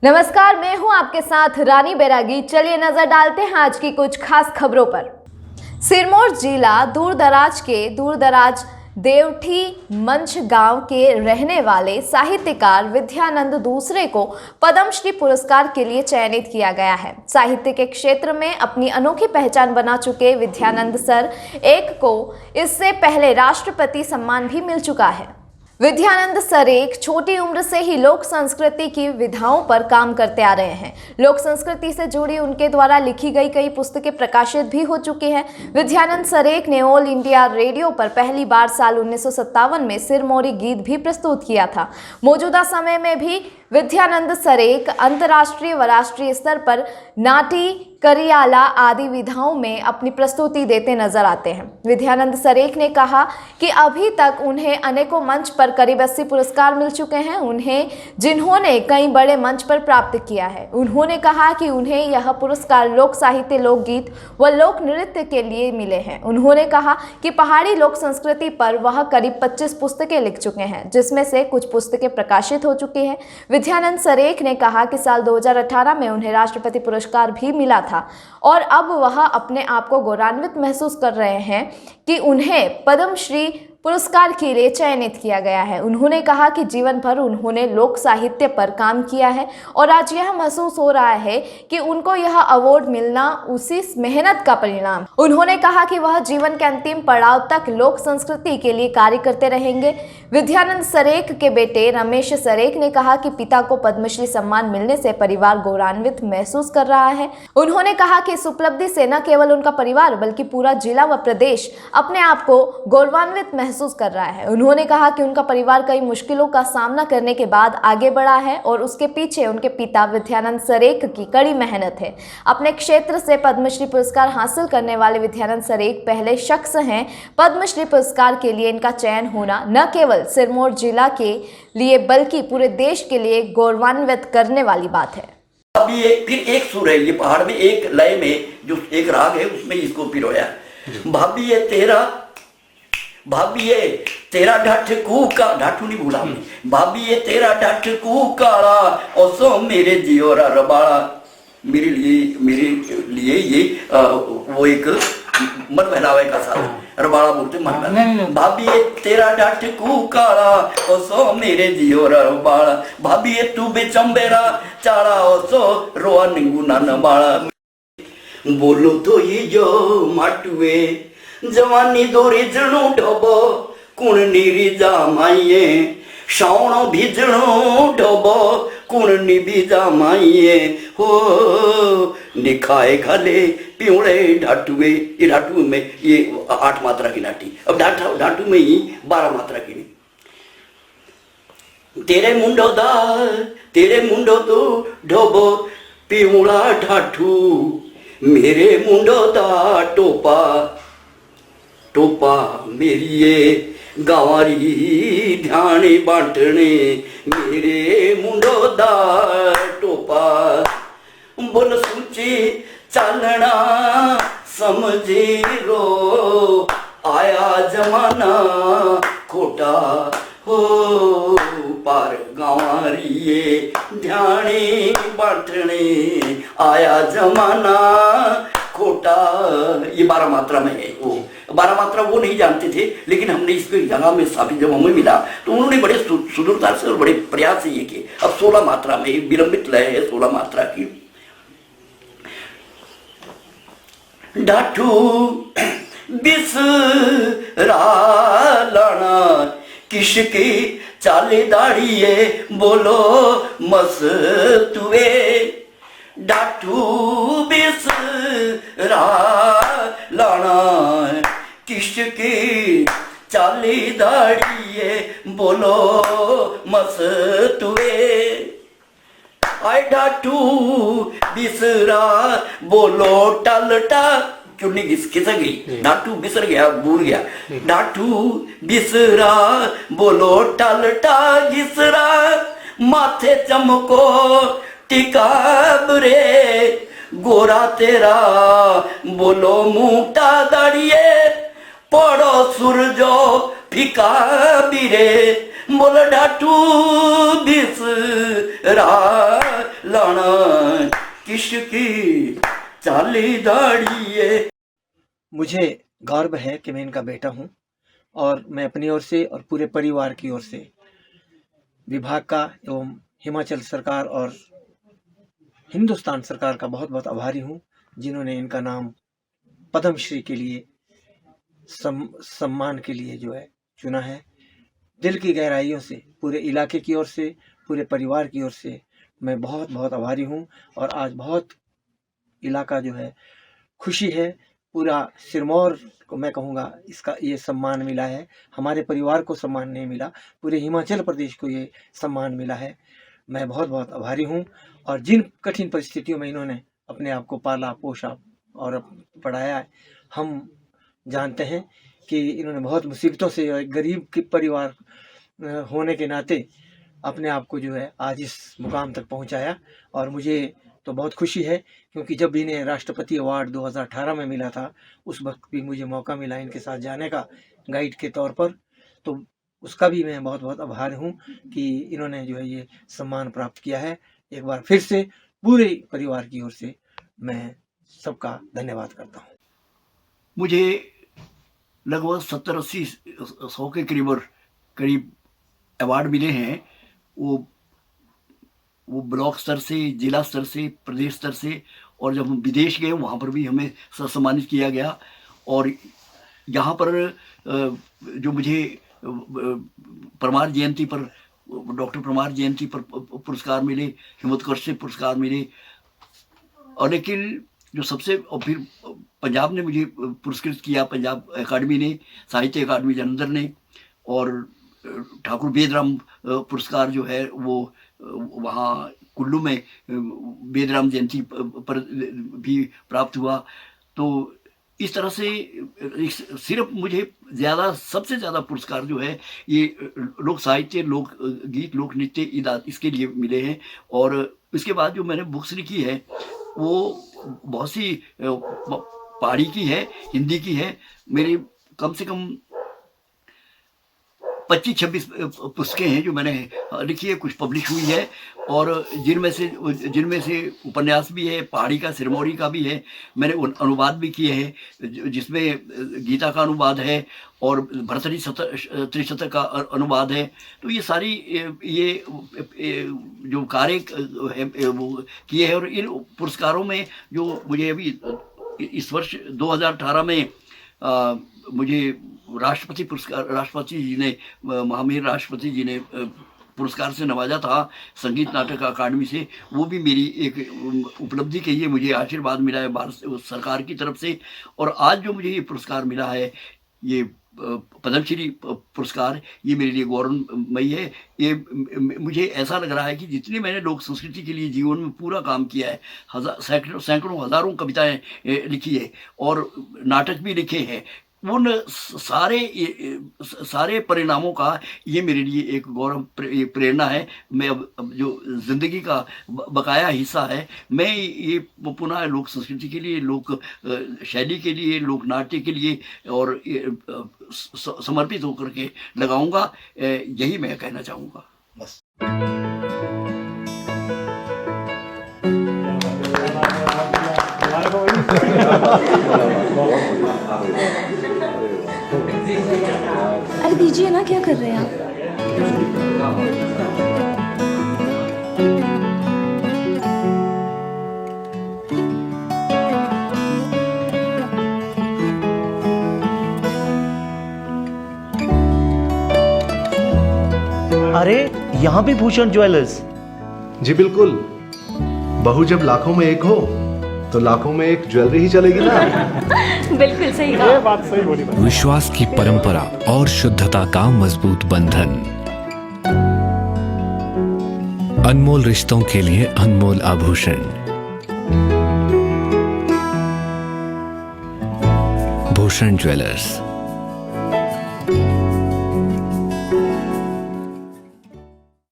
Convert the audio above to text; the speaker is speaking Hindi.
नमस्कार, मैं हूं आपके साथ रानी बैरागी। चलिए नजर डालते हैं आज की कुछ खास खबरों पर। सिरमौर जिला दूरदराज देवठी मंच गांव के रहने वाले साहित्यकार विद्यानंद दूसरे को पद्मश्री पुरस्कार के लिए चयनित किया गया है। साहित्य के क्षेत्र में अपनी अनोखी पहचान बना चुके विद्यानंद सर एक को इससे पहले राष्ट्रपति सम्मान भी मिल चुका है। विद्यानंद सर एक छोटी उम्र से ही लोक संस्कृति की विधाओं पर काम करते आ रहे हैं। लोक संस्कृति से जुड़ी उनके द्वारा लिखी गई कई पुस्तकें प्रकाशित भी हो चुकी हैं। विद्यानंद सरेक ने ऑल इंडिया रेडियो पर पहली बार साल 1957 में सिरमौरी गीत भी प्रस्तुत किया था। मौजूदा समय में भी विद्यानंद सरेक अंतर्राष्ट्रीय व राष्ट्रीय स्तर पर नाटी, करियाला आदि विधाओं में अपनी प्रस्तुति देते नजर आते हैं। विद्यानंद सरेक ने कहा कि अभी तक उन्हें अनेकों मंच पर करीब 80 पुरस्कार मिल चुके हैं, जिन्होंने कई बड़े मंच पर प्राप्त किया है। उन्होंने कहा कि उन्हें यह पुरस्कार लोक साहित्य, लोकगीत व लोक नृत्य के लिए मिले हैं। उन्होंने कहा कि पहाड़ी लोक संस्कृति पर वह करीब 25 पुस्तकें लिख चुके हैं, जिसमें से कुछ पुस्तकें प्रकाशित हो चुकी हैं। विद्यानंद सरेक ने कहा कि साल 2018 में उन्हें राष्ट्रपति पुरस्कार भी मिला था और अब वह अपने आप को गौरवान्वित महसूस कर रहे हैं कि उन्हें पद्मश्री पुरस्कार के लिए चयनित किया गया है। उन्होंने कहा कि जीवन भर उन्होंने लोक साहित्य पर काम किया है और आज यह महसूस हो रहा है कि उनको यह अवार्ड मिलना उसी मेहनत का परिणाम। उन्होंने कहा कि वह जीवन के अंतिम पड़ाव तक लोक संस्कृति के लिए कार्य करते रहेंगे। विद्यानंद सरेक के बेटे रमेश सरेक ने कहा कि पिता को पद्मश्री सम्मान मिलने से परिवार गौरवान्वित महसूस कर रहा है। उन्होंने कहा कि इस उपलब्धि से न केवल उनका परिवार बल्कि पूरा जिला व प्रदेश अपने आप को गौरवान्वित महसूस कर रहा है। उन्होंने कहा कि उनका परिवार कई मुश्किलों का सामना करने के बाद आगे बढ़ा है और उसके पीछे उनके पिता विद्यानंद सरेक की कड़ी मेहनत है। अपने क्षेत्र से पद्मश्री पुरस्कार हासिल करने वाले विद्यानंद सरेक पहले शख्स हैं। पद्मश्री पुरस्कार के लिए इनका चयन होना न केवल सिरमौर जिला के लिए बल्कि पूरे देश के लिए गौरवान्वित करने वाली बात है। अब ये फिर एक सुर है, ये पहाड़ में एक लय में जो एक राग है उसमें इसको पिरोया। भाभी ये तेरा ढाठ कूका, ढाठू नहीं भूला हमने। भाभी ये तेरा ढाठ कूकाला और सो मेरे जियोरा रबाड़ा। मेरे लिए ये वो एक मन बहलावे का साथ रबाड़ा बोलते मन बहलावे। भाभी ये तेरा ढाठ कूकाला और सो मेरे जियोरा रबाड़ा। भाभी ये तू बेचंबेरा चाड़ा और सो रोआ निंगू नाना बाड़ा। बोलो तो ये जो माटुए जवानी दोरी जणू ढोबो कुण नीरी जामाइए। श्रावण भिजणू ढोबो कुण निभी जामाइए। हो निखाए खाले पिवड़े ढाटुए। ये ढाटू में ये 8 मात्रा की नाटी। अब ढाटू में ही 12 मात्रा की नहीं। तेरे मुंडो तो ढोबो पिवड़ा ढाठू। मेरे मुंडो दा टोपा मेरी ये गावारी ध्याने बांटने। मेरे मुंडो दा टोपा बोल सूची चालना समझे रो। आया जमाना खोटा हो पार गावारी ध्याने बांटने। आया जमाना खोटा। ये 12 मात्रा में है। वो 12 मात्रा वो नहीं जानते थे, लेकिन हमने इसको जगह में स्थापित जब हमें मिला तो उन्होंने बड़े सुदूरता से और बड़े प्रयास से ये किए। अब 16 मात्रा में विलंबित लय है 16 मात्रा की। ढाठू बिसरा लाना किसकी चाले दाड़िए बोलो मस्तुए। ढाठू बिसरा लाना किसकी चाली दाड़िए बोलो मस्तुए। आय ढाठू बिसरा बोलो टलटा। चुन्नी खिसक गई, ढाठू बिसर गया, भूल गया। ढाठू बिसरा बोलो टलटा घिसरा। माथे चमको टिका बरे गोरा तेरा बोलो मूटा दाड़िए। पड़ो सूरजो फीका बिरे बोला ढाठू बिसरा लाना किसकी चाली दाड़िए। मुझे गर्व है कि मैं इनका बेटा हूं और मैं अपनी ओर से और पूरे परिवार की ओर से विभाग का एवं हिमाचल सरकार और हिंदुस्तान सरकार का बहुत बहुत आभारी हूं, जिन्होंने इनका नाम पद्मश्री के लिए सम्मान के लिए जो है चुना है। दिल की गहराइयों से पूरे इलाके की ओर से, पूरे परिवार की ओर से मैं बहुत बहुत आभारी हूं और आज बहुत इलाका जो है खुशी है। पूरा सिरमौर को मैं कहूँगा इसका ये सम्मान मिला है, हमारे परिवार को सम्मान नहीं मिला, पूरे हिमाचल प्रदेश को ये सम्मान मिला है। मैं बहुत बहुत आभारी हूँ और जिन कठिन परिस्थितियों में इन्होंने अपने आप को पाला पोषा और पढ़ाया है, हम जानते हैं कि इन्होंने बहुत मुसीबतों से एक गरीब के परिवार होने के नाते अपने आप को जो है आज इस मुकाम तक पहुंचाया। और मुझे तो बहुत खुशी है क्योंकि जब इन्हें राष्ट्रपति अवार्ड 2018 में मिला था, उस वक्त भी मुझे मौका मिला इनके साथ जाने का गाइड के तौर पर, तो उसका भी मैं बहुत बहुत आभार हूँ कि इन्होंने जो है ये सम्मान प्राप्त किया है। एक बार फिर से पूरे परिवार की ओर से मैं सबका धन्यवाद करता हूँ। मुझे लगभग 70-80-100 के करीब अवार्ड मिले हैं। वो ब्लॉक स्तर से, जिला स्तर से, प्रदेश स्तर से, और जब हम विदेश गए वहाँ पर भी हमें सम्मानित किया गया। और यहाँ पर जो मुझे परमार जयंती पर, डॉक्टर परमार जयंती पर पुरस्कार मिले, हिम्मतकश से पुरस्कार मिले। और लेकिन जो सबसे, और फिर पंजाब ने मुझे पुरस्कृत किया, पंजाब अकादमी ने, साहित्य अकादमी जालंधर ने, और ठाकुर बेदराम पुरस्कार जो है वो वहाँ कुल्लू में बेदराम जयंती पर भी प्राप्त हुआ। तो इस तरह से सिर्फ मुझे सबसे ज़्यादा पुरस्कार जो है ये लोक साहित्य, लोक गीत, लोक नृत्य, इसके लिए मिले हैं। और इसके बाद जो मैंने बुक्स लिखी है वो बहुत सी पहाड़ी की है, हिंदी की है। मेरी कम से कम 25-26 पुस्तकें हैं जो मैंने लिखी है, कुछ पब्लिश हुई है। और जिनमें से उपन्यास भी है, पहाड़ी का, सिरमौरी का भी है। मैंने अनुवाद भी किए हैं, जिसमें गीता का अनुवाद है और भरतरी त्रिशतक का अनुवाद है। तो ये सारी ये जो कार्य वो किए हैं। और इन पुरस्कारों में जो मुझे अभी इस वर्ष 2018 में मुझे राष्ट्रपति जी ने, महामहिम राष्ट्रपति जी ने पुरस्कार से नवाजा था, संगीत नाटक अकादमी से। वो भी मेरी एक उपलब्धि के लिए मुझे आशीर्वाद मिला है भारत सरकार की तरफ से। और आज जो मुझे ये पुरस्कार मिला है, ये पद्मश्री पुरस्कार, ये मेरे लिए गौरवमयी है। ये मुझे ऐसा लग रहा है कि जितनी मैंने लोक संस्कृति के लिए जीवन में पूरा काम किया है, सैकड़ों हज़ारों कविताएं लिखी है और नाटक भी लिखे हैं, उन सारे परिणामों का ये मेरे लिए एक गौरव प्रेरणा है। मैं अब जो जिंदगी का बकाया हिस्सा है, मैं ये पुनः लोक संस्कृति के लिए, लोक शैली के लिए, लोक नाट्य के लिए और समर्पित होकर के लगाऊंगा। यही मैं कहना चाहूँगा बस। अरे दीजिए ना, क्या कर रहे हैं आप? अरे यहाँ भी भूषण ज्वेलर्स। जी बिल्कुल, बहू जब लाखों में एक हो तो लाखों में एक ज्वेलरी ही चलेगी ना। बिल्कुल सही कहा। ये बात सही बोली। विश्वास की परंपरा और शुद्धता का मजबूत बंधन, अनमोल रिश्तों के लिए अनमोल आभूषण। भूषण ज्वेलर्स।